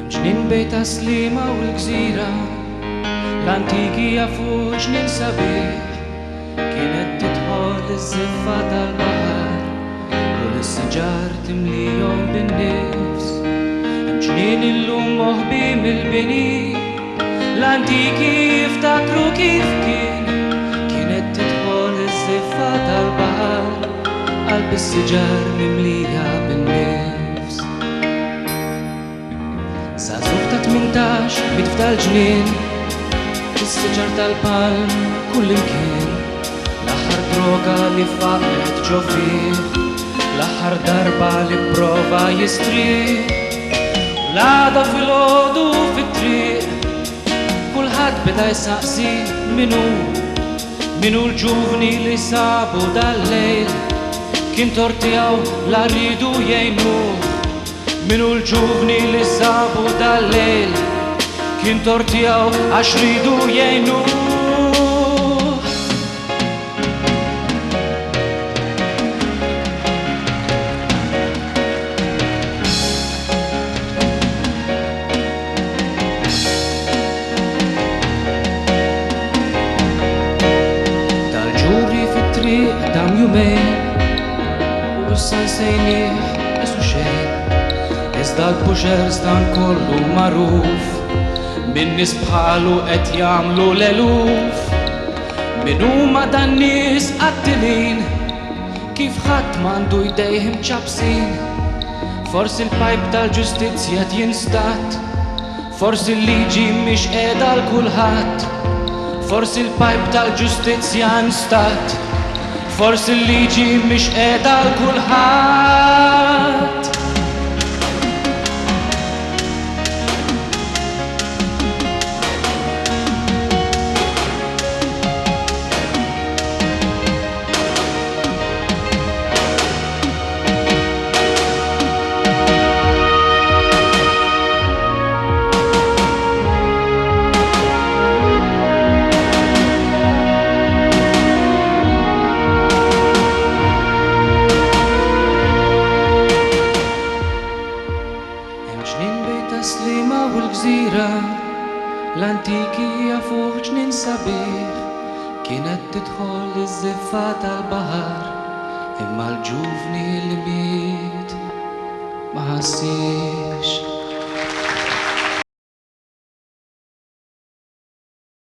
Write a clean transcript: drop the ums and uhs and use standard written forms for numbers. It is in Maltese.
ġnien bejt Taslima u l-gżira, l-antiki jafu ġnien sabiħ, kienet tidħol iż-żiffa tal-baħar u l-siġar timlihom bin-nifs. Hemm ġnien illum moħbi mill-bini, l-antiki jiftakru kif kienet tidħol iż-żiffa tal-baħar qalb is-siġar mimlija bin-nifs. Żagħżugħ ta' 18 bitfdal ġnien, is-siġar tal-palm kullimkien, l-aħħar droga li faqet ġo fih, l-aħħar darba li pprova jistrieħ, l-għada fil-ħodu fit-triq, kulħadd beda jsaqsi minnu l-ġuvni li sabu dal-lejl, kien tortijaw la rridu jgħinuh. Minnu l-ġuvni li sabu dal-lejl, kien tortijaw għax rridu jgħinuh. Tal-ġuri fit-triq dam jumejn, u s-sansejnieh esu xejn, iżda l-puxers dan kollu magħruf, min nies bħalu qed jagħmlu l-eluf. Min huma dan nies qattilin, kif ħadd m'għandu jdejh imċabsin. Forsi l-pajp tal-ġustizzja jinstat, forsi l-liġi mhix qiegħda l kulħadd, forsi l-pajp tal-ġustizzja nstat, forsi l-liġi mhix qiegħda l kulħadd. Taslima u l-gżira, l-antiki jafu ġnien sabiħ, kienet tidħol iż-żiffa tal-baħar, imma l-ġuvni li miet ma ħassix.